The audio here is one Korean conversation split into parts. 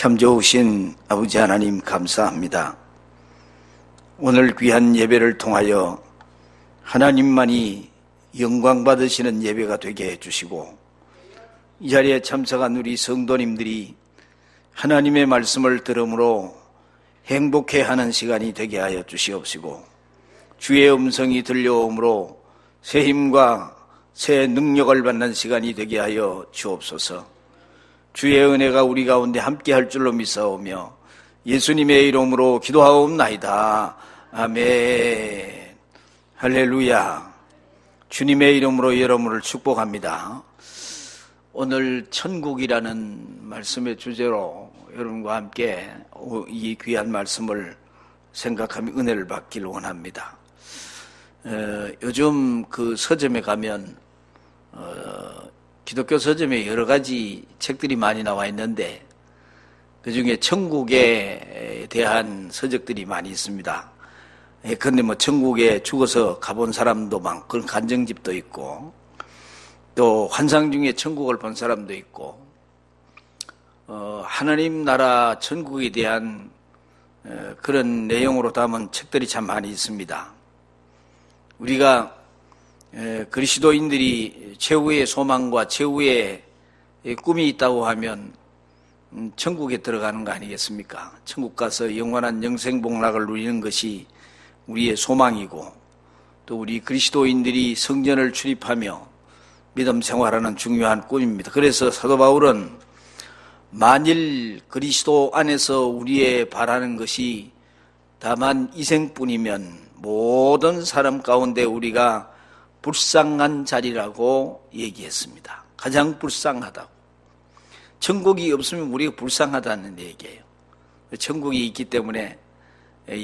참 좋으신 아버지 하나님 감사합니다. 오늘 귀한 예배를 통하여 하나님만이 영광 받으시는 예배가 되게 해주시고, 이 자리에 참석한 우리 성도님들이 하나님의 말씀을 들음으로 행복해하는 시간이 되게 하여 주시옵시고, 주의 음성이 들려오므로 새 힘과 새 능력을 받는 시간이 되게 하여 주옵소서. 주의 은혜가 우리 가운데 함께할 줄로 믿사오며 예수님의 이름으로 기도하옵나이다. 아멘. 할렐루야. 주님의 이름으로 여러분을 축복합니다. 오늘 천국이라는 말씀의 주제로 여러분과 함께 이 귀한 말씀을 생각하며 은혜를 받기를 원합니다. 요즘 그 서점에 가면 기독교 서점에 여러 가지 책들이 많이 나와 있는데, 그 중에 천국에 대한 서적들이 많이 있습니다. 그런데 뭐 천국에 죽어서 가본 사람도 많고, 그런 간증집도 있고, 또 환상 중에 천국을 본 사람도 있고, 하나님 나라 천국에 대한 그런 내용으로 담은 책들이 참 많이 있습니다. 우리가 그리스도인들이 최후의 소망과 최후의 꿈이 있다고 하면 천국에 들어가는 거 아니겠습니까? 천국 가서 영원한 영생복락을 누리는 것이 우리의 소망이고, 또 우리 그리스도인들이 성전을 출입하며 믿음 생활하는 중요한 꿈입니다. 그래서 사도 바울은 만일 그리스도 안에서 우리의 바라는 것이 다만 이생뿐이면 모든 사람 가운데 우리가 불쌍한 자리라고 얘기했습니다. 가장 불쌍하다고. 천국이 없으면 우리가 불쌍하다는 얘기예요. 천국이 있기 때문에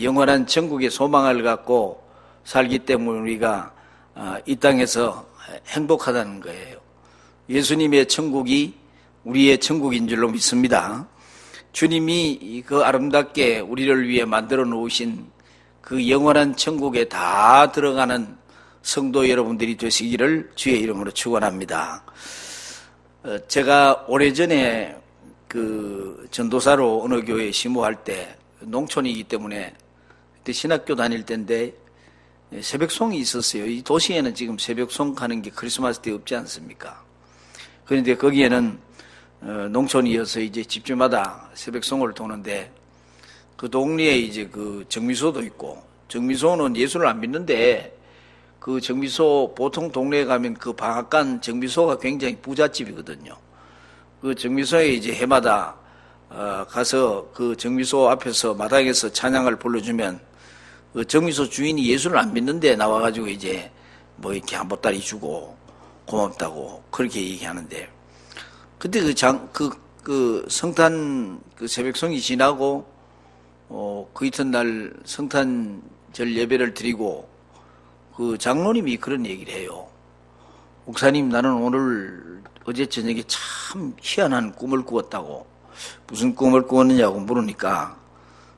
영원한 천국의 소망을 갖고 살기 때문에 우리가 이 땅에서 행복하다는 거예요. 예수님의 천국이 우리의 천국인 줄로 믿습니다. 주님이 그 아름답게 우리를 위해 만들어 놓으신 그 영원한 천국에 다 들어가는 성도 여러분들이 되시기를 주의 이름으로 축원합니다. 제가 오래전에 그 전도사로 어느 교회에 심호할 때, 농촌이기 때문에 그때 신학교 다닐 때인데 새벽송이 있었어요. 이 도시에는 지금 새벽송 가는 게 크리스마스 때 없지 않습니까? 그런데 거기에는 농촌이어서 이제 집집마다 새벽송을 도는데, 그 동네에 이제 그 정미소도 있고, 정미소는 예수를 안 믿는데 그 정미소, 보통 동네에 가면 그 방앗간 정미소가 굉장히 부잣집이거든요. 그 정미소에 이제 해마다 가서 그 정미소 앞에서 마당에서 찬양을 불러주면 그 정미소 주인이 예수를 안 믿는데 나와가지고 이제 뭐 이렇게 한 보따리 주고 고맙다고 그렇게 얘기하는데, 그때 그 성탄 그 새벽송이 지나고 그 이튿날 성탄절 예배를 드리고 그 장로님이 그런 얘기를 해요. 목사님, 나는 오늘 어제 저녁에 참 희한한 꿈을 꾸었다고. 무슨 꿈을 꾸었느냐고 물으니까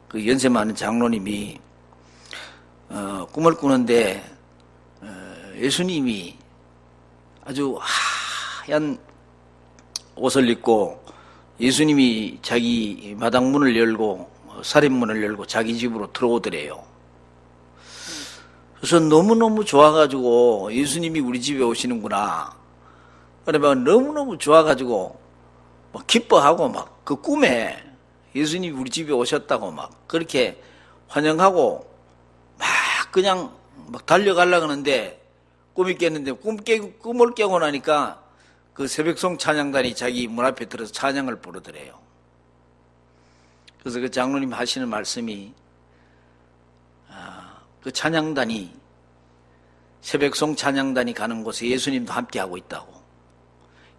그 연세 많은 장로님이 꿈을 꾸는데 예수님이 아주 하얀 옷을 입고 예수님이 자기 마당문을 열고 사립문을 열고 자기 집으로 들어오더래요. 그래서 너무너무 좋아가지고 예수님이 우리 집에 오시는구나. 그러면 너무너무 좋아가지고 막 기뻐하고 막 그 꿈에 예수님이 우리 집에 오셨다고 막 그렇게 환영하고 막 그냥 막 달려가려고 하는데 꿈이 깼는데 꿈을 깨고 나니까 그 새벽송 찬양단이 자기 문 앞에 들어서 찬양을 부르더래요. 그래서 그 장로님 하시는 말씀이 그 찬양단이 새벽송 찬양단이 가는 곳에 예수님도 함께 하고 있다고.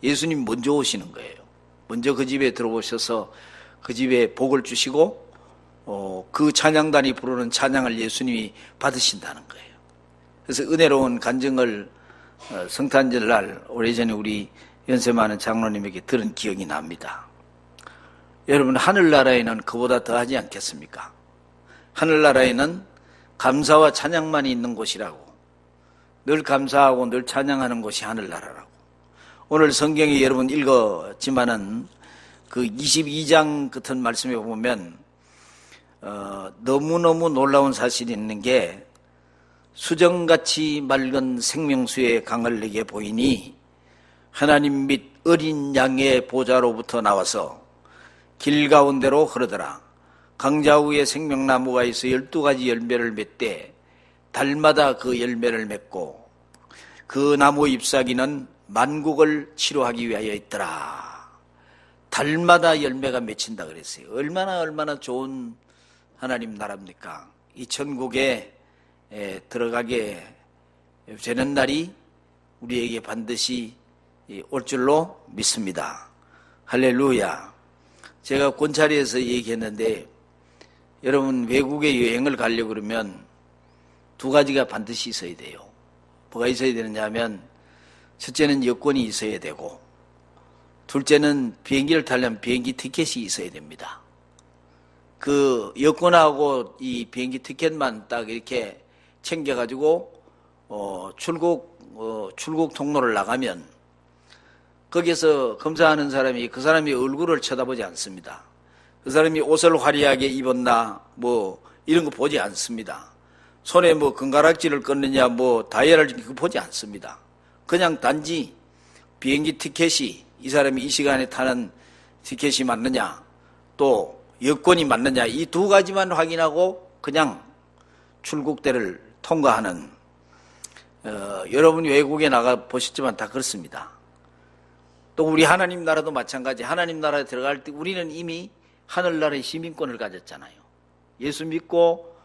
예수님 먼저 오시는 거예요. 먼저 그 집에 들어오셔서 그 집에 복을 주시고 그 찬양단이 부르는 찬양을 예수님이 받으신다는 거예요. 그래서 은혜로운 간증을 성탄절 날 오래전에 우리 연세 많은 장로님에게 들은 기억이 납니다. 여러분, 하늘나라에는 그보다 더하지 않겠습니까? 하늘나라에는 감사와 찬양만이 있는 곳이라고. 늘 감사하고 늘 찬양하는 곳이 하늘나라라고. 오늘 성경에 여러분 읽었지만은 그 22장 같은 말씀에 보면 너무너무 놀라운 사실이 있는 게 수정같이 맑은 생명수의 강을 내게 보이니 하나님 및 어린 양의 보좌로부터 나와서 길 가운데로 흐르더라. 강자 위에 생명나무가 있어 12가지 열매를 맺되 달마다 그 열매를 맺고 그 나무 잎사귀는 만국을 치료하기 위하여 있더라. 달마다 열매가 맺힌다 그랬어요. 얼마나 좋은 하나님 나라입니까? 이 천국에 들어가게 되는 날이 우리에게 반드시 올 줄로 믿습니다. 할렐루야. 제가 권차리에서 얘기했는데 여러분 외국에 여행을 가려고 그러면 두 가지가 반드시 있어야 돼요. 뭐가 있어야 되느냐 하면 첫째는 여권이 있어야 되고 둘째는 비행기를 타려면 비행기 티켓이 있어야 됩니다. 그 여권하고 이 비행기 티켓만 딱 이렇게 챙겨가지고 출국 통로를 나가면 거기서 검사하는 사람이 그 사람의 얼굴을 쳐다보지 않습니다. 그 사람이 옷을 화려하게 입었나 뭐 이런 거 보지 않습니다. 손에 뭐 금가락지를 껐느냐 뭐 다이아를 보지 않습니다. 그냥 단지 비행기 티켓이 이 사람이 이 시간에 타는 티켓이 맞느냐 또 여권이 맞느냐 이 두 가지만 확인하고 그냥 출국대를 통과하는 여러분이 외국에 나가 보셨지만 다 그렇습니다. 또 우리 하나님 나라도 마찬가지. 하나님 나라에 들어갈 때 우리는 이미 하늘나라의 시민권을 가졌잖아요. 예수 믿고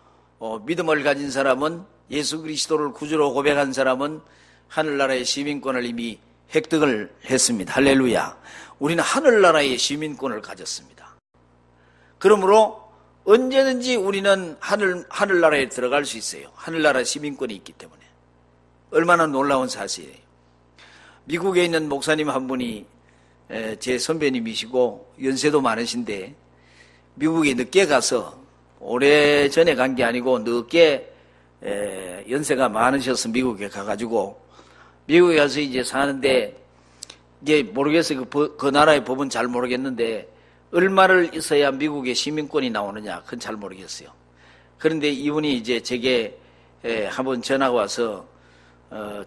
믿음을 가진 사람은 예수 그리스도를 구주로 고백한 사람은 하늘나라의 시민권을 이미 획득을 했습니다. 할렐루야. 우리는 하늘나라의 시민권을 가졌습니다. 그러므로 언제든지 우리는 하늘나라에 들어갈 수 있어요. 하늘나라 시민권이 있기 때문에. 얼마나 놀라운 사실이에요. 미국에 있는 목사님 한 분이 제 선배님이시고 연세도 많으신데 미국에 늦게 가서 오래전에 간 게 아니고 늦게 연세가 많으셔서 미국에 가가지고 미국에 가서 이제 사는데 이제 모르겠어요. 그 나라의 법은 잘 모르겠는데 얼마를 있어야 미국의 시민권이 나오느냐 그건 잘 모르겠어요. 그런데 이분이 이제 제게 한번 전화가 와서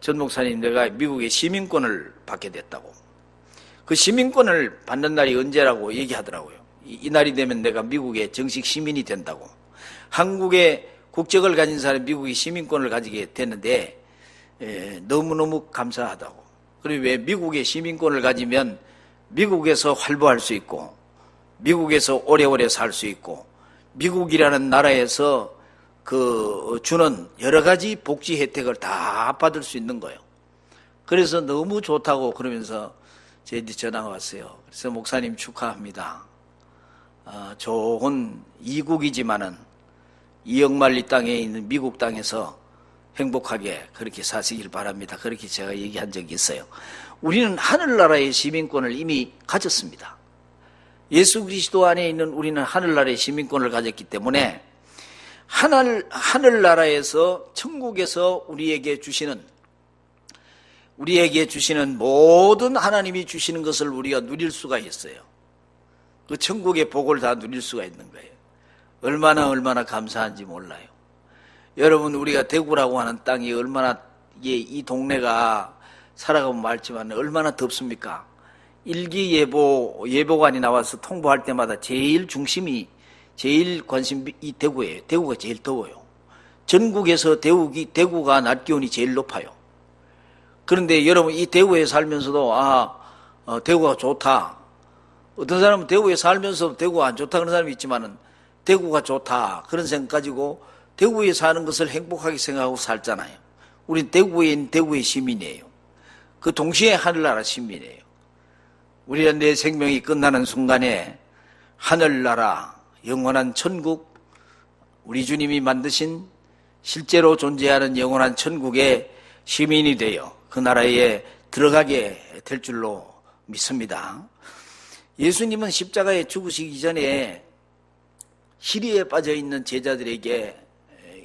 전 목사님 내가 미국의 시민권을 받게 됐다고. 그 시민권을 받는 날이 언제라고 얘기하더라고요. 이 날이 되면 내가 미국의 정식 시민이 된다고. 한국의 국적을 가진 사람이 미국의 시민권을 가지게 됐는데 너무너무 감사하다고. 그리고 왜 미국의 시민권을 가지면 미국에서 활보할 수 있고 미국에서 오래오래 살 수 있고 미국이라는 나라에서 그 주는 여러 가지 복지 혜택을 다 받을 수 있는 거예요. 그래서 너무 좋다고 그러면서 저한테 전화가 왔어요. 그래서 목사님 축하합니다. 좋은 이국이지만은 이역만리 땅에 있는 미국 땅에서 행복하게 그렇게 사시길 바랍니다. 그렇게 제가 얘기한 적이 있어요. 우리는 하늘나라의 시민권을 이미 가졌습니다. 예수 그리스도 안에 있는 우리는 하늘나라의 시민권을 가졌기 때문에 하늘나라에서 천국에서 우리에게 주시는 모든 하나님이 주시는 것을 우리가 누릴 수가 있어요. 그 천국의 복을 다 누릴 수가 있는 거예요. 얼마나 감사한지 몰라요. 여러분 우리가 대구라고 하는 땅이 얼마나 이 동네가 살아가면 말지만 얼마나 덥습니까? 일기예보관이 나와서 통보할 때마다 제일 관심이 이 대구예요. 대구가 제일 더워요. 전국에서 대구가 낮 기온이 제일 높아요. 그런데 여러분 이 대구에 살면서도 대구가 좋다. 어떤 사람은 대구에 살면서 대구가 안 좋다 그런 사람이 있지만은 대구가 좋다 그런 생각 가지고 대구에 사는 것을 행복하게 생각하고 살잖아요. 우린 대구에 있는 대구의 시민이에요. 그 동시에 하늘나라 시민이에요. 우리가 내 생명이 끝나는 순간에 하늘나라 영원한 천국 우리 주님이 만드신 실제로 존재하는 영원한 천국의 시민이 되어 그 나라에 들어가게 될 줄로 믿습니다. 예수님은 십자가에 죽으시기 전에 시리에 빠져있는 제자들에게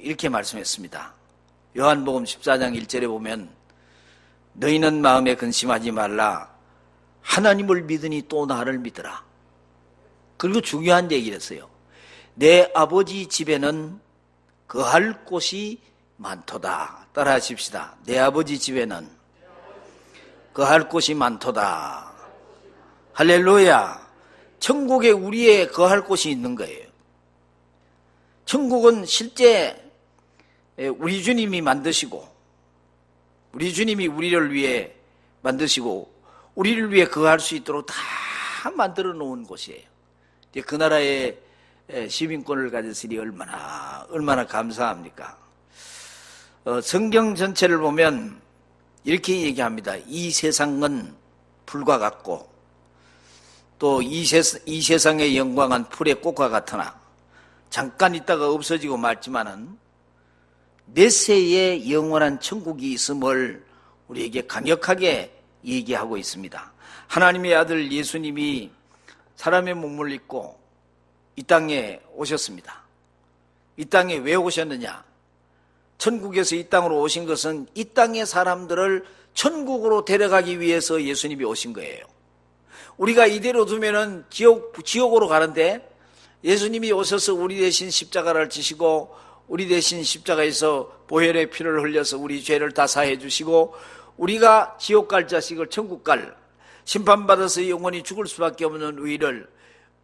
이렇게 말씀했습니다. 요한복음 14장 1절에 보면 너희는 마음에 근심하지 말라. 하나님을 믿으니 또 나를 믿으라. 그리고 중요한 얘기를 했어요. 내 아버지 집에는 거할 곳이 많도다. 따라 하십시다. 내 아버지 집에는 거할 곳이 많도다. 할렐루야. 천국에 우리의 거할 곳이 있는 거예요. 천국은 실제 우리 주님이 만드시고, 우리 주님이 우리를 위해 만드시고, 우리를 위해 거할 수 있도록 다 만들어 놓은 곳이에요. 그 나라의 시민권을 가졌으니 얼마나 감사합니까? 성경 전체를 보면 이렇게 얘기합니다. 이 세상은 불과 같고 또 이 세상의 영광은 풀의 꽃과 같으나 잠깐 있다가 없어지고 말지만은 메세의 영원한 천국이 있음을 우리에게 강력하게 얘기하고 있습니다. 하나님의 아들 예수님이 사람의 몸을 입고 이 땅에 오셨습니다. 이 땅에 왜 오셨느냐? 천국에서 이 땅으로 오신 것은 이 땅의 사람들을 천국으로 데려가기 위해서 예수님이 오신 거예요. 우리가 이대로 두면은 지옥으로 가는데 예수님이 오셔서 우리 대신 십자가를 지시고 우리 대신 십자가에서 보혈의 피를 흘려서 우리 죄를 다 사해 주시고 우리가 지옥 갈 자식을 천국 갈 심판받아서 영원히 죽을 수밖에 없는 우리를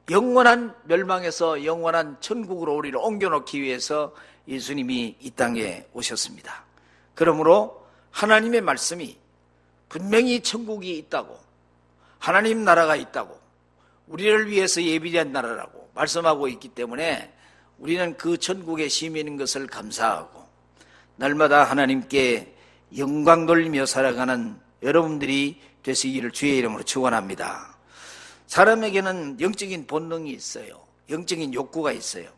영원한 멸망에서 영원한 천국으로 우리를 옮겨놓기 위해서 예수님이 이 땅에 오셨습니다. 그러므로 하나님의 말씀이 분명히 천국이 있다고, 하나님 나라가 있다고, 우리를 위해서 예비된 나라라고 말씀하고 있기 때문에 우리는 그 천국의 시민인 것을 감사하고 날마다 하나님께 영광 돌리며 살아가는 여러분들이 되시기를 주의 이름으로 축원합니다. 사람에게는 영적인 본능이 있어요. 영적인 욕구가 있어요.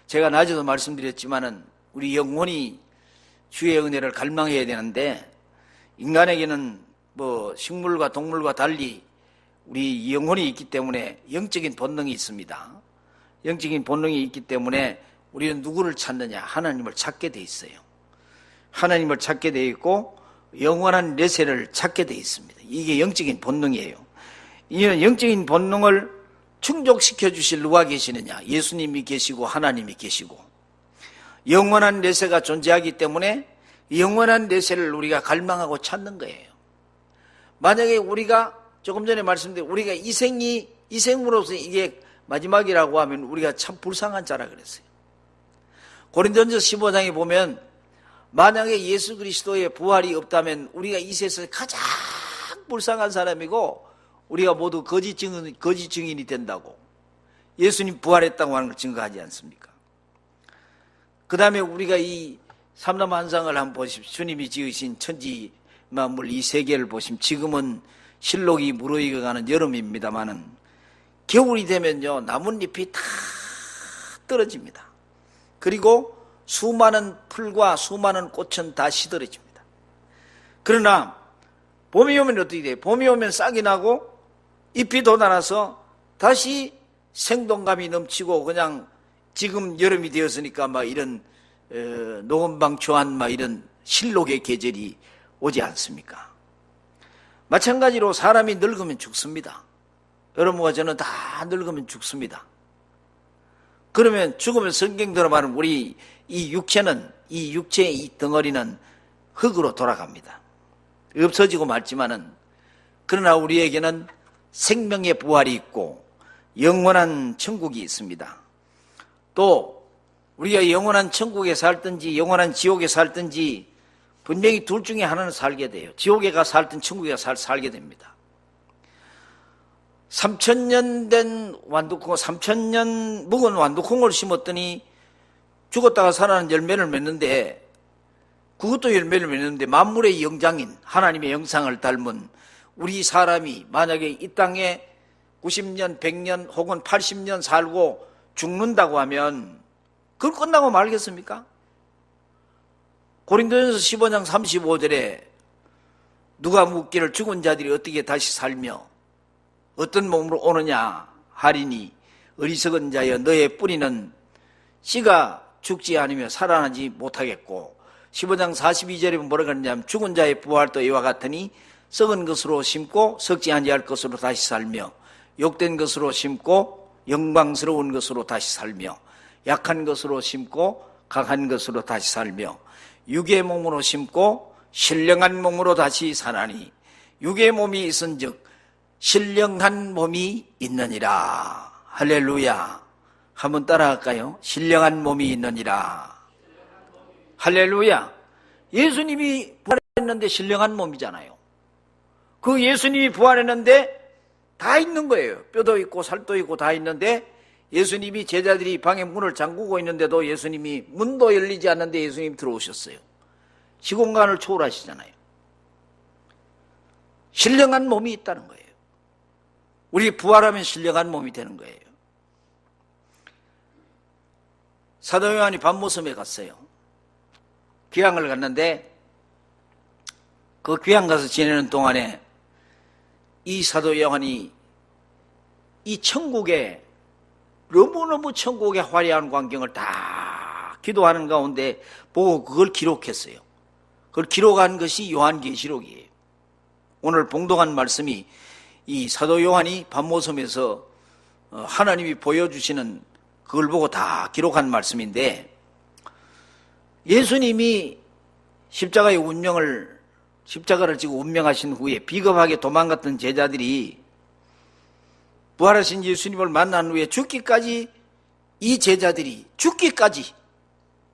제가 낮에도 말씀드렸지만은 우리 영혼이 주의 은혜를 갈망해야 되는데 인간에게는 식물과 동물과 달리 우리 영혼이 있기 때문에 영적인 본능이 있습니다. 영적인 본능이 있기 때문에 우리는 누구를 찾느냐? 하나님을 찾게 돼 있어요. 하나님을 찾게 돼 있고 영원한 내세를 찾게 돼 있습니다. 이게 영적인 본능이에요. 이는 영적인 본능을 충족시켜 주실 누가 계시느냐? 예수님이 계시고 하나님이 계시고 영원한 내세가 존재하기 때문에 영원한 내세를 우리가 갈망하고 찾는 거예요. 만약에 우리가 조금 전에 말씀드린 우리가 이 생으로서 이게 마지막이라고 하면 우리가 참 불쌍한 자라 그랬어요. 고린도전서 15장에 보면 만약에 예수 그리스도의 부활이 없다면 우리가 이 세상에서 가장 불쌍한 사람이고 우리가 모두 거짓 증인이 된다고 예수님 부활했다고 하는 걸 증거하지 않습니까? 그 다음에 우리가 이 삼라만상을 한번 보십시오. 주님이 지으신 천지 만물 이 세계를 보시면 지금은 실록이 무르익어가는 여름입니다마는 겨울이 되면요 나뭇잎이 다 떨어집니다. 그리고 수많은 풀과 수많은 꽃은 다 시들어집니다. 그러나 봄이 오면 어떻게 돼요? 봄이 오면 싹이 나고 잎이 돋아나서 다시 생동감이 넘치고 그냥 지금 여름이 되었으니까 막 이런 노건방초한 막 이런 실록의 계절이 오지 않습니까? 마찬가지로 사람이 늙으면 죽습니다. 여러분과 저는 다 늙으면 죽습니다. 그러면 죽으면 성경대로 말하면 우리 이 육체의 이 덩어리는 흙으로 돌아갑니다. 없어지고 말지만은 그러나 우리에게는 생명의 부활이 있고 영원한 천국이 있습니다. 또 우리가 영원한 천국에 살든지 영원한 지옥에 살든지 분명히 둘 중에 하나는 살게 돼요. 지옥에 가 살든 천국에 가 살게 됩니다. 3,000년 된 완두콩, 3,000년 묵은 완두콩을 심었더니 죽었다가 살아난 열매를 맺는데 그것도 열매를 맺는데 만물의 영장인 하나님의 영상을 닮은 우리 사람이 만약에 이 땅에 90년, 100년 혹은 80년 살고 죽는다고 하면 그걸 끝나고 말겠습니까? 고린도전서 15장 35절에 누가 묻기를 죽은 자들이 어떻게 다시 살며 어떤 몸으로 오느냐 하리니 어리석은 자여 너의 뿌리는 씨가 죽지 않으며 살아나지 못하겠고 15장 42절에 뭐라고 하느냐면 죽은 자의 부활도 이와 같으니 썩은 것으로 심고 썩지 아니할 것으로 다시 살며 욕된 것으로 심고 영광스러운 것으로 다시 살며, 약한 것으로 심고 강한 것으로 다시 살며, 육의 몸으로 심고 신령한 몸으로 다시 사나니 육의 몸이 있은즉 신령한 몸이 있느니라. 할렐루야. 한번 따라할까요? 신령한 몸이 있느니라. 할렐루야. 예수님이 부활했는데 신령한 몸이잖아요. 그 예수님이 부활했는데 다 있는 거예요. 뼈도 있고 살도 있고 다 있는데, 예수님이 제자들이 방에 문을 잠그고 있는데도 예수님이 문도 열리지 않는데 예수님이 들어오셨어요. 시공간을 초월하시잖아요. 신령한 몸이 있다는 거예요. 우리 부활하면 신령한 몸이 되는 거예요. 사도 요한이 밤모섬에 갔어요. 귀향을 갔는데 그 귀향 가서 지내는 동안에 이 사도 요한이 이 천국에, 너무너무 천국의 화려한 광경을 다 기도하는 가운데 보고 그걸 기록했어요. 그걸 기록한 것이 요한계시록이에요. 오늘 봉독한 말씀이 이 사도 요한이 밤모섬에서 하나님이 보여주시는 그걸 보고 다 기록한 말씀인데, 예수님이 십자가를 지고 운명하신 후에 비겁하게 도망갔던 제자들이 부활하신 예수님을 만난 후에 죽기까지, 이 제자들이 죽기까지,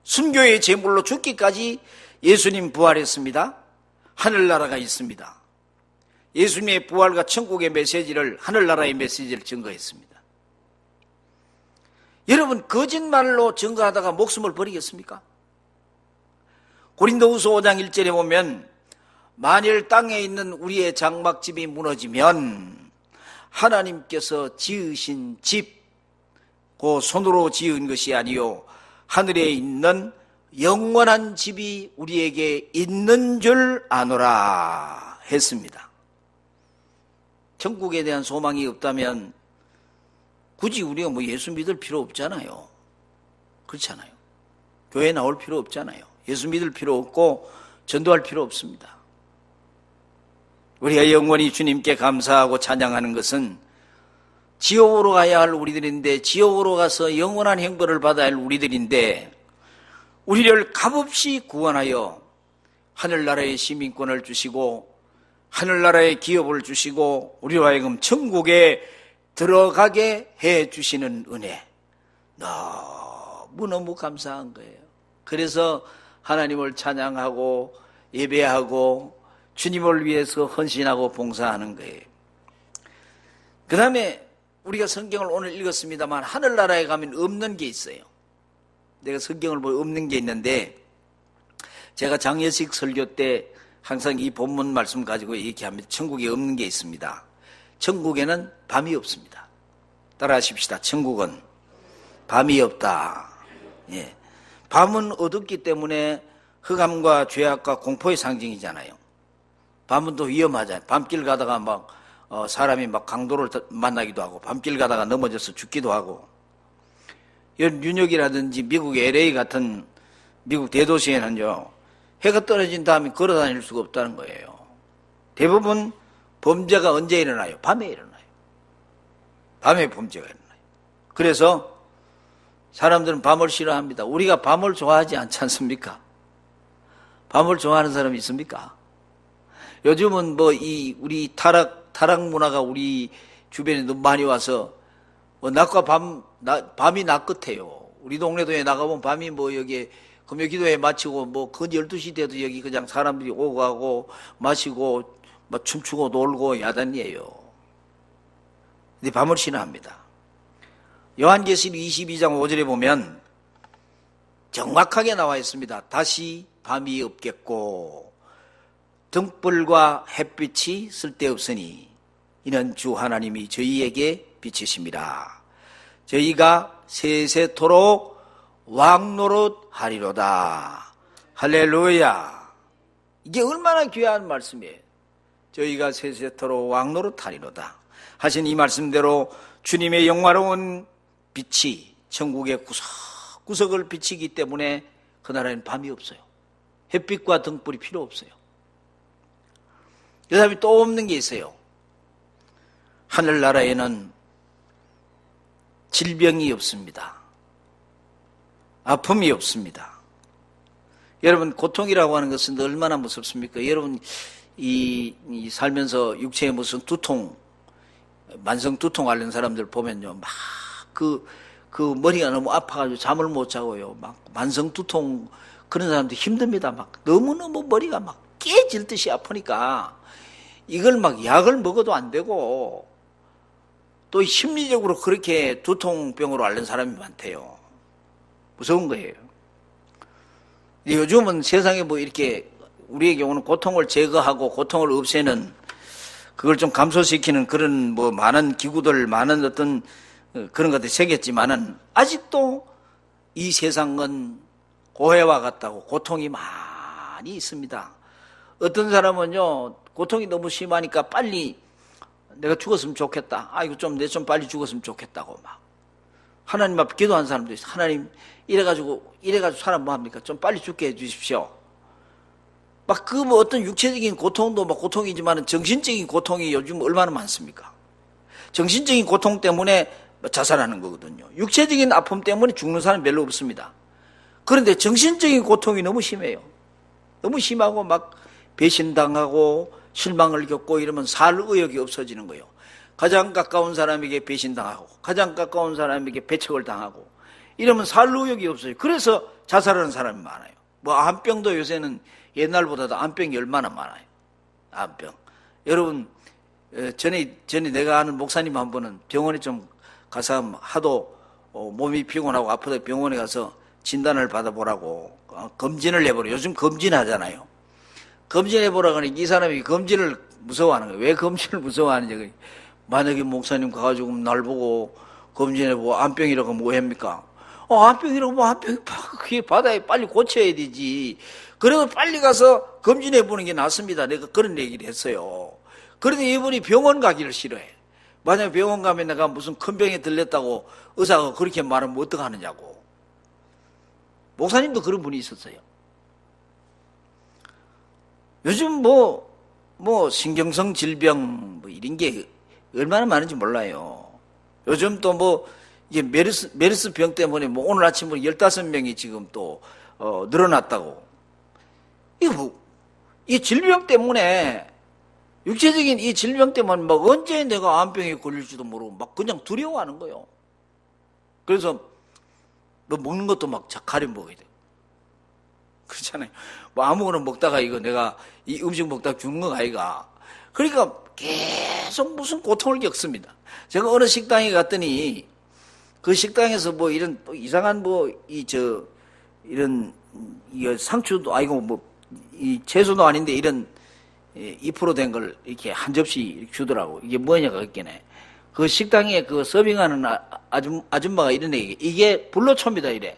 순교의 제물로 죽기까지 예수님 부활했습니다. 하늘나라가 있습니다. 예수님의 부활과 천국의 메시지를, 하늘나라의 메시지를 증거했습니다. 여러분, 거짓말로 증거하다가 목숨을 버리겠습니까? 고린도후서 5장 1절에 보면, 만일 땅에 있는 우리의 장막집이 무너지면 하나님께서 지으신 집, 그 손으로 지은 것이 아니요 하늘에 있는 영원한 집이 우리에게 있는 줄 아노라 했습니다. 천국에 대한 소망이 없다면 굳이 우리가 예수 믿을 필요 없잖아요. 그렇잖아요. 교회 나올 필요 없잖아요. 예수 믿을 필요 없고 전도할 필요 없습니다. 우리가 영원히 주님께 감사하고 찬양하는 것은 지옥으로 가야 할 우리들인데, 지옥으로 가서 영원한 형벌을 받아야 할 우리들인데, 우리를 값없이 구원하여 하늘나라의 시민권을 주시고 하늘나라의 기업을 주시고 우리로 하여금 천국에 들어가게 해 주시는 은혜, 너무너무 감사한 거예요. 그래서 하나님을 찬양하고 예배하고 주님을 위해서 헌신하고 봉사하는 거예요. 그 다음에 우리가 성경을 오늘 읽었습니다만 하늘나라에 가면 없는 게 있어요. 내가 성경을 보면 없는 게 있는데, 제가 장례식 설교 때 항상 이 본문 말씀 가지고 얘기합니다. 천국에 없는 게 있습니다. 천국에는 밤이 없습니다. 따라하십시다. 천국은 밤이 없다. 예. 밤은 어둡기 때문에 흑암과 죄악과 공포의 상징이잖아요. 밤은 또 위험하잖아요. 밤길 가다가 사람이 강도를 만나기도 하고, 밤길 가다가 넘어져서 죽기도 하고, 뉴욕이라든지 미국 LA 같은 미국 대도시에는요, 해가 떨어진 다음에 걸어 다닐 수가 없다는 거예요. 대부분 범죄가 언제 일어나요? 밤에 일어나요. 밤에 범죄가 일어나요. 그래서 사람들은 밤을 싫어합니다. 우리가 밤을 좋아하지 않지 않습니까? 밤을 좋아하는 사람이 있습니까? 요즘은 우리 타락 문화가 우리 주변에 너무 많이 와서 낮과 밤이 낮 같아요. 우리 동네도에 나가보면 밤이 여기 금요 기도회 마치고 근 12시 돼도 여기 그냥 사람들이 오고 가고 마시고 춤추고 놀고 야단이에요. 근데 밤을 싫어합니다. 요한계시록 22장 5절에 보면 정확하게 나와 있습니다. 다시 밤이 없겠고 등불과 햇빛이 쓸데없으니 이는 주 하나님이 저희에게 빛이심이라. 저희가 세세토록 왕노릇 하리로다. 할렐루야. 이게 얼마나 귀한 말씀이에요. 저희가 세세토록 왕노릇 하리로다 하신 이 말씀대로 주님의 영화로운 빛이 천국의 구석구석을 비치기 때문에 그 나라에는 밤이 없어요. 햇빛과 등불이 필요 없어요. 그 다음에 또 없는 게 있어요. 하늘나라에는 질병이 없습니다. 아픔이 없습니다. 여러분, 고통이라고 하는 것은 얼마나 무섭습니까? 여러분, 이 살면서 육체에 무슨 두통, 만성 두통 앓는 사람들 보면요, 막 그 머리가 너무 아파가지고 잠을 못 자고요. 막 만성 두통 그런 사람들 힘듭니다. 막 너무너무 머리가 막 깨질 듯이 아프니까 이걸 막 약을 먹어도 안 되고 또 심리적으로 그렇게 두통병으로 앓는 사람이 많대요. 무서운 거예요. 요즘은 세상에 뭐 이렇게 우리의 경우는 고통을 제거하고 고통을 없애는 그걸 좀 감소시키는 그런 뭐 많은 기구들, 많은 어떤 그런 것들이 생겼지만은 아직도 이 세상은 고해와 같다고 고통이 많이 있습니다. 어떤 사람은요, 고통이 너무 심하니까 빨리 내가 죽었으면 좋겠다. 아이고, 내 좀 빨리 죽었으면 좋겠다고 막. 하나님 앞에 기도한 사람도 있어요. 하나님, 이래가지고 사람 뭐 합니까? 좀 빨리 죽게 해주십시오. 막 뭐 어떤 육체적인 고통도 막 고통이지만 정신적인 고통이 요즘 얼마나 많습니까? 정신적인 고통 때문에 자살하는 거거든요. 육체적인 아픔 때문에 죽는 사람 별로 없습니다. 그런데 정신적인 고통이 너무 심해요. 너무 심하고 막 배신당하고 실망을 겪고 이러면 살 의욕이 없어지는 거예요. 가장 가까운 사람에게 배신당하고 가장 가까운 사람에게 배척을 당하고 이러면 살 의욕이 없어요. 그래서 자살하는 사람이 많아요. 뭐 암병도 요새는 옛날보다도 암병이 얼마나 많아요. 암병. 여러분, 전에 내가 아는 목사님 한 분은 병원에 좀 가서 하도 몸이 피곤하고 아프다 병원에 가서 진단을 받아보라고 검진을 해보라. 요즘 검진하잖아요. 검진해보라고 하니 이 사람이 검진을 무서워하는 거예요. 왜 검진을 무서워하는지. 만약에 목사님 가가지고 날 보고 검진해보고 암병이라고 뭐 합니까? 암병이라고 뭐 암병 그게 받아야 빨리 고쳐야 되지. 그래도 빨리 가서 검진해보는 게 낫습니다. 내가 그런 얘기를 했어요. 그런데 이분이 병원 가기를 싫어해. 만약에 병원 가면 내가 무슨 큰 병에 들렸다고 의사가 그렇게 말하면 어떡하느냐고. 목사님도 그런 분이 있었어요. 요즘 뭐 신경성 질병 뭐 이런 게 얼마나 많은지 몰라요. 요즘 또 뭐 이게 메르스 병 때문에 뭐 오늘 아침으로 15명이 지금 또 늘어났다고. 이 질병 때문에 육체적인 이 질병 때문에 막 언제 내가 암병에 걸릴지도 모르고 막 그냥 두려워하는 거예요. 그래서 뭐 먹는 것도 막 가려 먹어야 돼. 그렇잖아요. 뭐 아무거나 먹다가 이거 내가 이 음식 먹다가 죽는 거 아이가. 그러니까 계속 무슨 고통을 겪습니다. 제가 어느 식당에 갔더니 그 식당에서 뭐 이런 또 이상한 이런 이거 상추도 아니고 뭐 이 채소도 아닌데 이런 2% 된 걸 이렇게 한 접시 이렇게 주더라고. 이게 뭐냐가 있겠네. 그 식당에 그 서빙하는 아줌마가 이런 얘기. 이게 불로초입니다 이래.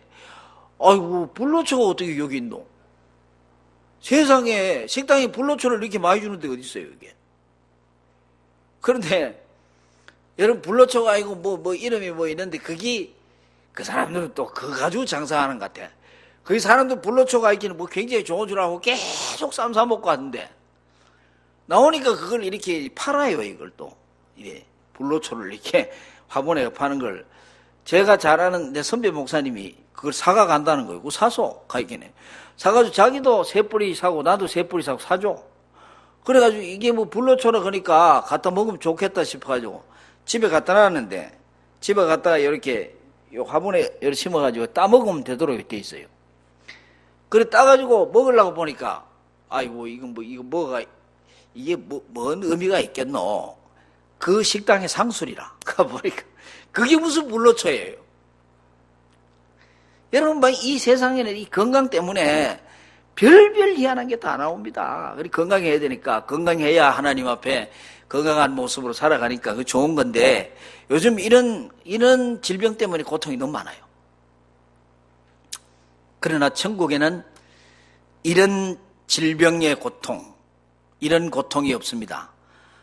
아이고 불로초가 어떻게 여기 있노? 세상에 식당에 불로초를 이렇게 많이 주는 데가 어디 있어요 이게. 그런데 여러분 불로초가 아니고 뭐 이름이 뭐 있는데 그게 그 사람들은 또 그거 가지고 장사하는 것 같아. 그 사람들 불로초가 있기는 뭐 굉장히 좋은 줄 알고 계속 쌈 싸먹고 하는데 나오니까 그걸 이렇게 팔아요 이걸 또 이래 불로초를 이렇게 화분에 파는 걸 제가 잘 아는 내 선배 목사님이 그걸 사가 간다는 거예요. 그거 사서 가있겠네. 사가지고 자기도 3뿌리 사고 나도 3뿌리 사고 사줘. 그래가지고 이게 뭐 불로초라 그러니까 갖다 먹으면 좋겠다 싶어가지고 집에 갖다 놨는데 집에 갖다가 이렇게 요 화분에 이렇게 심어가지고 따먹으면 되도록 돼 있어요. 그래 따가지고 먹으려고 보니까 아이고 이거 뭐가 이게 뭔 의미가 있겠노? 그 식당의 상술이라. 가보니까 그게 무슨 불로초예요. 여러분 이 세상에는 이 건강 때문에 별별 희한한 게 다 나옵니다. 그래 건강해야 되니까 건강해야 하나님 앞에 건강한 모습으로 살아가니까 그 좋은 건데 요즘 이런 질병 때문에 고통이 너무 많아요. 그러나 천국에는 이런 질병의 고통, 이런 고통이 없습니다.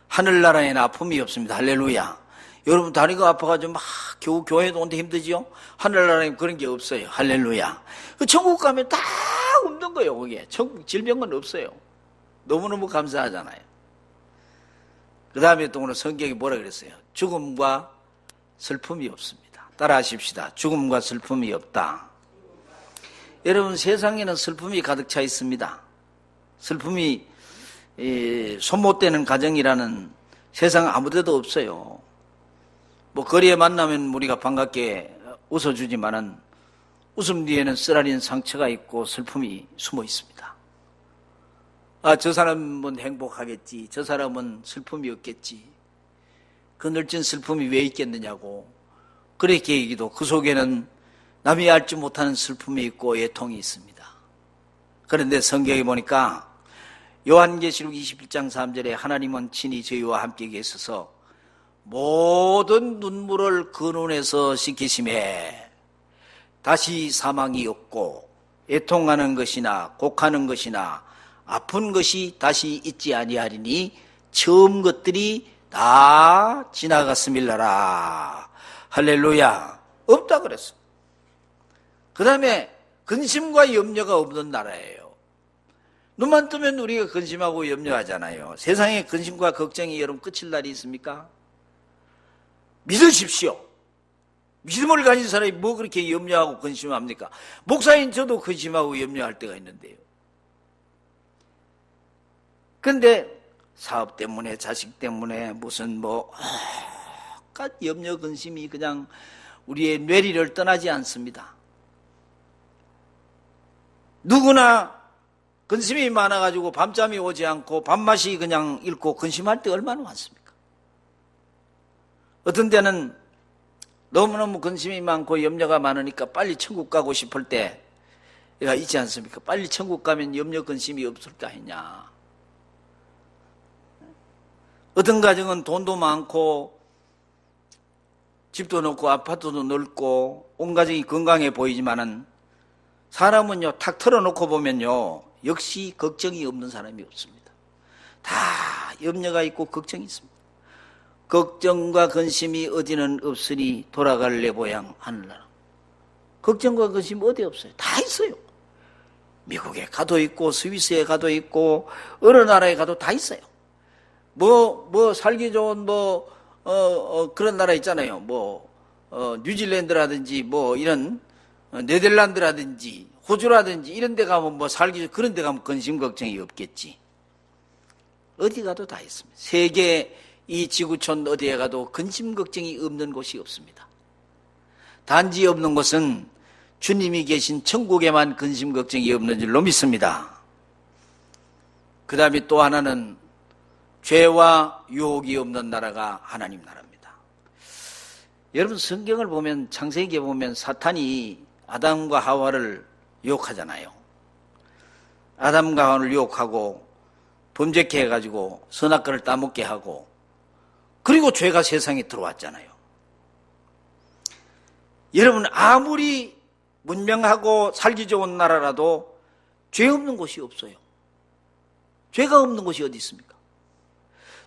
하늘나라에는 아픔이 없습니다. 할렐루야. 여러분 다리가 아파가지고 막 겨우 교회도 오는데 힘들지요? 하늘나라에는 그런 게 없어요. 할렐루야. 그 천국 가면 다 없는 거예요. 거기에 천국 질병은 없어요. 너무너무 감사하잖아요. 그 다음에 또 오늘 성경이 뭐라 그랬어요? 죽음과 슬픔이 없습니다. 따라하십시다. 죽음과 슬픔이 없다. 여러분, 세상에는 슬픔이 가득 차 있습니다. 슬픔이 손못 대는 가정이라는 세상 아무데도 없어요. 뭐 거리에 만나면 우리가 반갑게 웃어주지만은 웃음 뒤에는 쓰라린 상처가 있고 슬픔이 숨어 있습니다. 아, 저 사람은 행복하겠지. 저 사람은 슬픔이 없겠지. 그 널진 슬픔이 왜 있겠느냐고 그렇게 얘기도, 그 속에는 남이 알지 못하는 슬픔이 있고 애통이 있습니다. 그런데 성경에 보니까 요한계시록 21장 3절에 하나님은 친히 저희와 함께 계셔서 모든 눈물을 그 눈에서 씻기심에 다시 사망이 없고 애통하는 것이나 곡하는 것이나 아픈 것이 다시 있지 아니하리니 처음 것들이 다 지나갔음일라라. 할렐루야. 없다 그랬어. 그 다음에 근심과 염려가 없는 나라예요. 눈만 뜨면 우리가 근심하고 염려하잖아요. 세상에 근심과 걱정이 여러분 끝일 날이 있습니까? 믿으십시오. 믿음을 가진 사람이 뭐 그렇게 염려하고 근심합니까? 목사인 저도 근심하고 염려할 때가 있는데요. 근데 사업 때문에, 자식 때문에, 무슨 온갖 염려, 근심이 그냥 우리의 뇌리를 떠나지 않습니다. 누구나 근심이 많아가지고 밤잠이 오지 않고 밥맛이 그냥 잃고 근심할 때 얼마나 많습니까? 어떤 때는 너무너무 근심이 많고 염려가 많으니까 빨리 천국 가고 싶을 때가 있지 않습니까? 빨리 천국 가면 염려, 근심이 없을까 했냐. 어떤 가정은 돈도 많고 집도 넓고 아파트도 넓고 온 가정이 건강해 보이지만은 사람은요, 탁 털어놓고 보면요, 역시 걱정이 없는 사람이 없습니다. 다 염려가 있고 걱정이 있습니다. 걱정과 근심이 어디는 없으니 돌아갈 내 고향 하늘나라. 걱정과 근심 어디 없어요? 다 있어요. 미국에 가도 있고 스위스에 가도 있고 어느 나라에 가도 다 있어요. 살기 좋은 그런 나라 있잖아요. 뉴질랜드라든지 이런 네덜란드라든지 호주라든지 이런 데 가면 그런 데 가면 근심 걱정이 없겠지. 어디 가도 다 있습니다. 세계 이 지구촌 어디에 가도 근심 걱정이 없는 곳이 없습니다. 단지 없는 곳은 주님이 계신 천국에만 근심 걱정이 없는 줄로 믿습니다. 그 다음에 또 하나는 죄와 유혹이 없는 나라가 하나님 나라입니다. 여러분, 성경을 보면, 창세기에 보면 사탄이 아담과 하와를 유혹하잖아요. 아담과 하와를 유혹하고 범죄케 해가지고 선악과를 따먹게 하고, 그리고 죄가 세상에 들어왔잖아요. 여러분, 아무리 문명하고 살기 좋은 나라라도 죄 없는 곳이 없어요. 죄가 없는 곳이 어디 있습니까?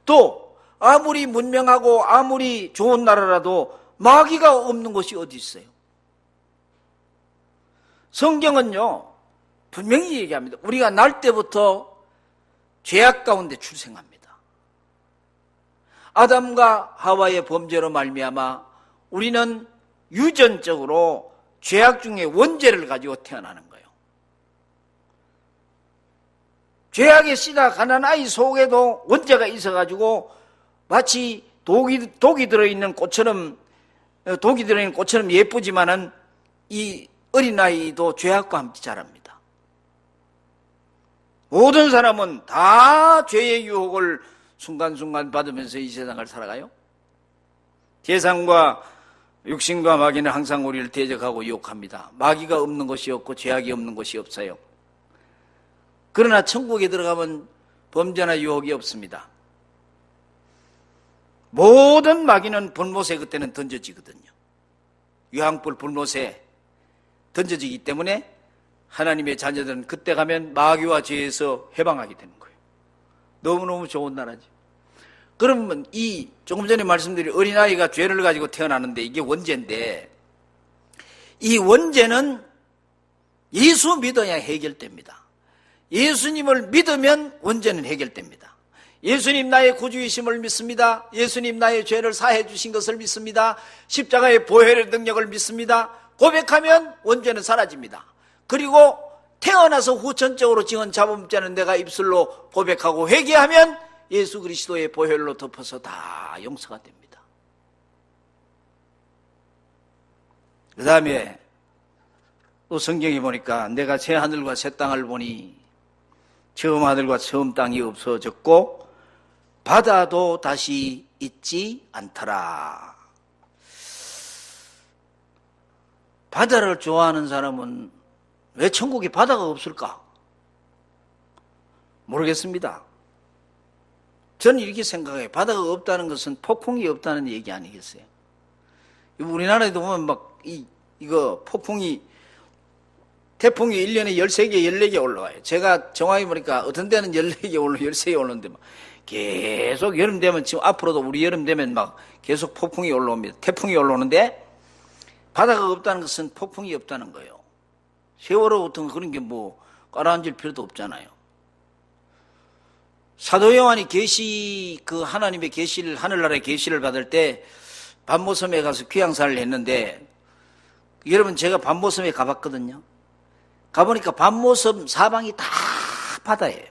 또 아무리 문명하고 아무리 좋은 나라라도 마귀가 없는 곳이 어디 있어요? 성경은요, 분명히 얘기합니다. 우리가 날 때부터 죄악 가운데 출생합니다. 아담과 하와의 범죄로 말미암아 우리는 유전적으로 죄악 중에 원죄를 가지고 태어나는 거예요. 죄악의 씨가 가난 아이 속에도 원죄가 있어가지고 마치 독이 들어있는 꽃처럼 예쁘지만은 이 어린아이도 죄악과 함께 자랍니다. 모든 사람은 다 죄의 유혹을 순간순간 받으면서 이 세상을 살아가요. 세상과 육신과 마귀는 항상 우리를 대적하고 유혹합니다. 마귀가 없는 것이 없고 죄악이 없는 것이 없어요. 그러나 천국에 들어가면 범죄나 유혹이 없습니다. 모든 마귀는 불못에 그때는 던져지거든요. 유황불 불못에 던져지기 때문에 하나님의 자녀들은 그때 가면 마귀와 죄에서 해방하게 되는 거예요. 너무너무 좋은 나라죠. 그러면 조금 전에 말씀드린 어린아이가 죄를 가지고 태어나는데 이게 원죄인데, 이 원죄는 예수 믿어야 해결됩니다. 예수님을 믿으면 원죄는 해결됩니다. 예수님 나의 구주이심을 믿습니다. 예수님 나의 죄를 사해 주신 것을 믿습니다. 십자가의 보혈의 능력을 믿습니다. 고백하면 원죄는 사라집니다. 그리고 태어나서 후천적으로 지은 자범죄는 내가 입술로 고백하고 회개하면 예수 그리스도의 보혈로 덮어서 다 용서가 됩니다. 그 다음에 또 성경에 보니까 내가 새 하늘과 새 땅을 보니 처음 하늘과 처음 땅이 없어졌고 바다도 다시 있지 않더라. 바다를 좋아하는 사람은 왜 천국에 바다가 없을까? 모르겠습니다. 저는 이렇게 생각해요. 바다가 없다는 것은 폭풍이 없다는 얘기 아니겠어요? 우리나라에도 보면 막 이거 폭풍이 태풍이 1년에 13개, 14개 올라와요. 제가 정확히 보니까 어떤 데는 14개 올라 13개 올라오는데 막 계속 여름 되면 지금 앞으로도 우리 여름 되면 막 계속 폭풍이 올라옵니다. 태풍이 올라오는데 바다가 없다는 것은 폭풍이 없다는 거예요. 세월호 같은 그런 게 뭐 깔아앉을 필요도 없잖아요. 사도 요한이 그 하나님의 계시를, 하늘나라의 계시를 받을 때 반모섬에 가서 귀향사를 했는데, 여러분 제가 반모섬에 가봤거든요. 가보니까 반모섬 사방이 다 바다예요.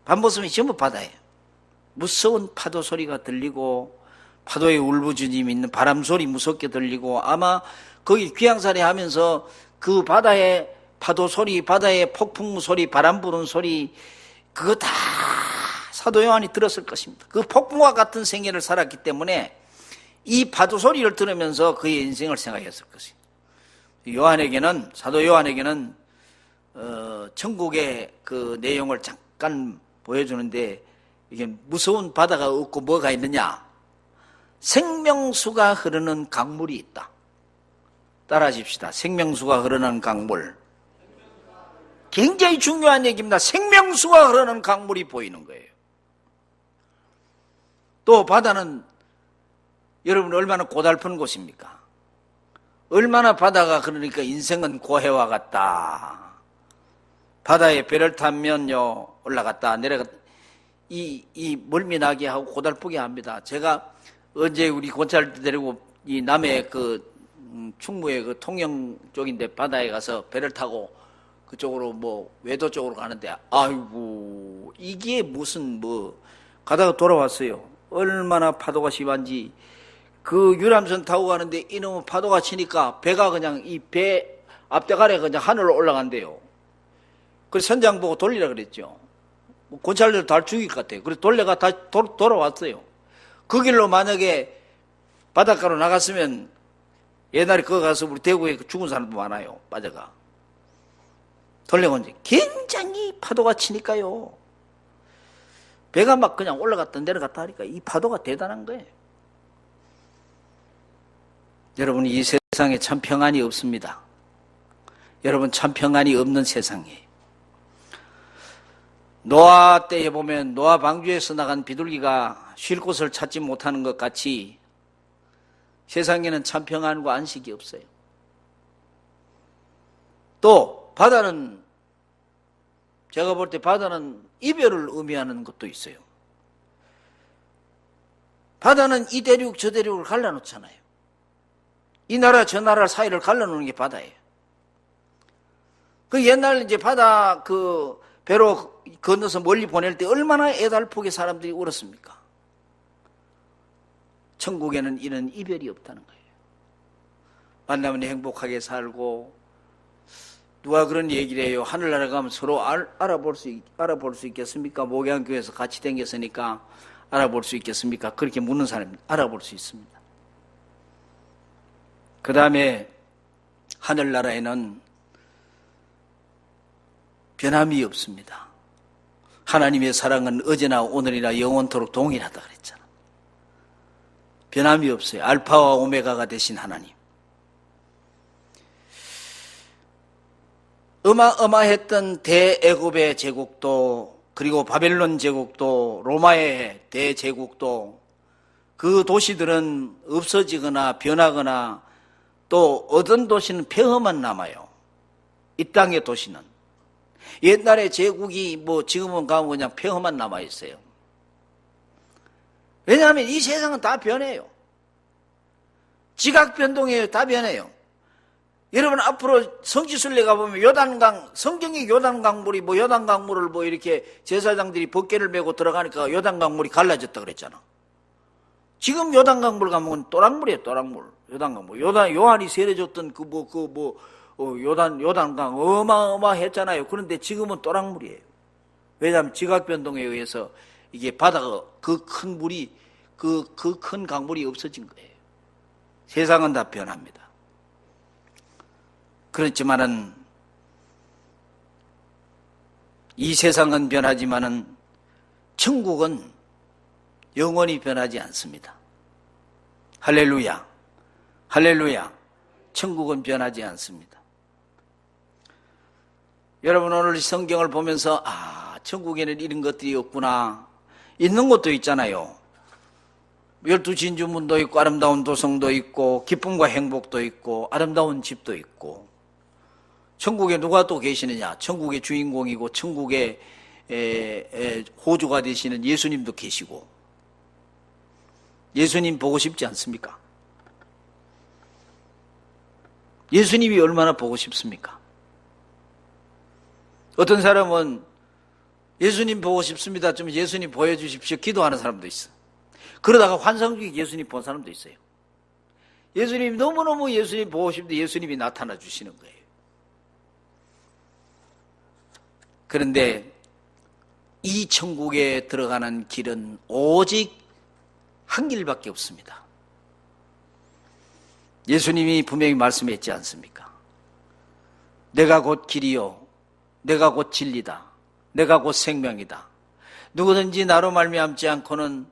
반모섬이 전부 바다예요. 무서운 파도 소리가 들리고 파도의 울부짖음이 있는 바람 소리 무섭게 들리고, 아마 거기 귀향살이 하면서 그 바다의 파도 소리, 바다의 폭풍 소리, 바람 부는 소리, 그거 다 사도 요한이 들었을 것입니다. 그 폭풍과 같은 생애를 살았기 때문에 이 파도 소리를 들으면서 그의 인생을 생각했을 것입니다. 요한에게는, 사도 요한에게는 천국의 그 내용을 잠깐 보여주는데, 이게 무서운 바다가 없고 뭐가 있느냐? 생명수가 흐르는 강물이 있다. 따라하십시다. 생명수가 흐르는 강물. 굉장히 중요한 얘기입니다. 생명수가 흐르는 강물이 보이는 거예요. 또 바다는 여러분 얼마나 고달픈 곳입니까? 얼마나 바다가 그러니까 인생은 고해와 같다. 바다에 배를 타면요 올라갔다 내려갔다, 이 멀미나게 하고 고달프게 합니다. 제가 언제 우리 고찰 데리고 이 남해 그 충무의 그 통영 쪽인데 바다에 가서 배를 타고 그쪽으로 뭐 외도 쪽으로 가는데, 아이고 이게 무슨 뭐 가다가 돌아왔어요. 얼마나 파도가 심한지. 그 유람선 타고 가는데 이놈의 파도가 치니까 배가 그냥 이 배 앞대가리가 그냥 하늘로 올라간대요. 그래서 선장 보고 돌리라 그랬죠. 고찰들 다 죽일 것 같아요. 그래서 돌려가 다시 돌아왔어요. 그 길로 만약에 바닷가로 나갔으면 옛날에 거기 가서 우리 대구에 죽은 사람도 많아요. 빠져가. 돌려가 이제 굉장히 파도가 치니까요. 배가 막 그냥 올라갔다 내려갔다 하니까 이 파도가 대단한 거예요. 여러분 이 세상에 참 평안이 없습니다. 여러분 참 평안이 없는 세상이에요. 노아 때에 보면 노아 방주에서 나간 비둘기가 쉴 곳을 찾지 못하는 것 같이 세상에는 참 평안과 안식이 없어요. 또 바다는, 제가 볼 때 바다는 이별을 의미하는 것도 있어요. 바다는 이 대륙 저 대륙을 갈라놓잖아요. 이 나라 저 나라 사이를 갈라놓는 게 바다예요. 그 옛날 이제 바다 그 배로 건너서 멀리 보낼 때 얼마나 애달프게 사람들이 울었습니까? 천국에는 이런 이별이 없다는 거예요. 만나면 행복하게 살고, 누가 그런 얘기를 해요. 하늘나라 가면 서로 알아볼 수 있겠습니까? 목양교에서 같이 다녔으니까 알아볼 수 있겠습니까? 그렇게 묻는 사람이 알아볼 수 있습니다. 그 다음에 하늘나라에는 변함이 없습니다. 하나님의 사랑은 어제나 오늘이나 영원토록 동일하다 그랬잖아. 변함이 없어요. 알파와 오메가가 되신 하나님. 어마어마했던 대애굽의 제국도, 그리고 바벨론 제국도, 로마의 대제국도, 그 도시들은 없어지거나 변하거나, 또 어떤 도시는 폐허만 남아요. 이 땅의 도시는. 옛날에 제국이 지금은 가면 그냥 폐허만 남아있어요. 왜냐하면 이 세상은 다 변해요. 지각 변동이에요. 다 변해요. 여러분 앞으로 성지순례 가보면 요단강, 성경의 요단강물이 요단강물을 이렇게 제사장들이 벗개를 메고 들어가니까 요단강물이 갈라졌다 그랬잖아. 지금 요단강물 가면 또랑물이에요. 또랑물. 요단강물. 요한이 세례줬던 요단강 어마어마했잖아요. 그런데 지금은 또랑물이에요. 왜냐하면 지각 변동에 의해서 이게 바다가 그 큰 물이 그 큰 강물이 없어진 거예요. 세상은 다 변합니다. 그렇지만은 이 세상은 변하지만은 천국은 영원히 변하지 않습니다. 할렐루야. 할렐루야. 천국은 변하지 않습니다. 여러분 오늘 성경을 보면서 천국에는 이런 것들이 없구나. 있는 것도 있잖아요. 12진주문도 있고 아름다운 도성도 있고 기쁨과 행복도 있고 아름다운 집도 있고. 천국에 누가 또 계시느냐? 천국의 주인공이고 천국의 호주가 되시는 예수님도 계시고. 예수님 보고 싶지 않습니까? 예수님이 얼마나 보고 싶습니까? 어떤 사람은 예수님 보고 싶습니다. 좀 예수님 보여주십시오. 기도하는 사람도 있어. 그러다가 환상 중에 예수님 본 사람도 있어요. 예수님 너무너무 예수님 보고 싶은데 예수님이 나타나 주시는 거예요. 그런데 이 천국에 들어가는 길은 오직 한 길밖에 없습니다. 예수님이 분명히 말씀했지 않습니까? 내가 곧 길이요 내가 곧 진리다. 내가 곧 생명이다. 누구든지 나로 말미암지 않고는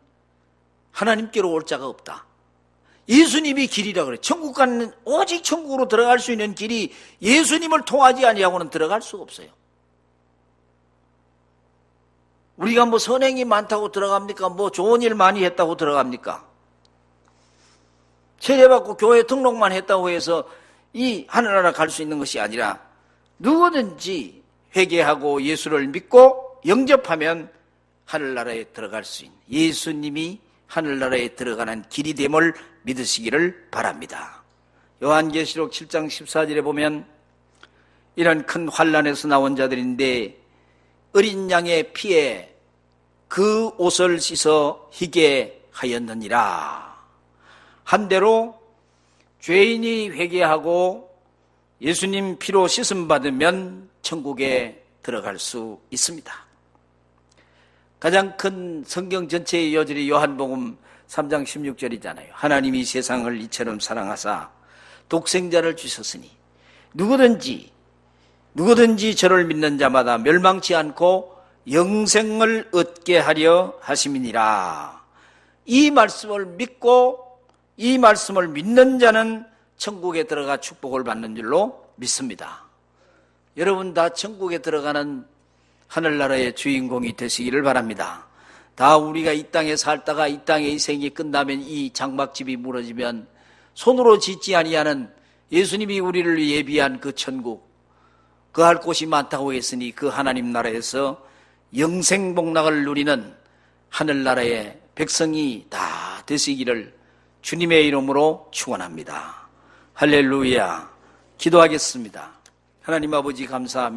하나님께로 올 자가 없다. 예수님이 길이라 그래. 천국 가는 오직 천국으로 들어갈 수 있는 길이 예수님을 통하지 아니하고는 들어갈 수가 없어요. 우리가 선행이 많다고 들어갑니까? 좋은 일 많이 했다고 들어갑니까? 세례받고 교회 등록만 했다고 해서 이 하늘나라 갈 수 있는 것이 아니라 누구든지 회개하고 예수를 믿고 영접하면 하늘나라에 들어갈 수 있는 예수님이 하늘나라에 들어가는 길이 됨을 믿으시기를 바랍니다. 요한계시록 7장 14절에 보면 이런 큰 환난에서 나온 자들인데 어린 양의 피에 그 옷을 씻어 희게 하였느니라. 한대로 죄인이 회개하고 예수님 피로 씻음 받으면 천국에 들어갈 수 있습니다. 가장 큰 성경 전체의 요절이 요한복음 3장 16절이잖아요. 하나님이 세상을 이처럼 사랑하사 독생자를 주셨으니 누구든지 저를 믿는 자마다 멸망치 않고 영생을 얻게 하려 하심이니라. 이 말씀을 믿고 이 말씀을 믿는 자는 천국에 들어가 축복을 받는 줄로 믿습니다. 여러분 다 천국에 들어가는 하늘나라의 주인공이 되시기를 바랍니다. 다 우리가 이 땅에 살다가 이 땅의 이 생이 끝나면 이 장막집이 무너지면 손으로 짓지 아니하는 예수님이 우리를 예비한 그 천국, 거할 곳이 많다고 했으니 그 하나님 나라에서 영생복락을 누리는 하늘나라의 백성이 다 되시기를 주님의 이름으로 축원합니다. 할렐루야. 기도하겠습니다. 하나님 아버지 감사합니다.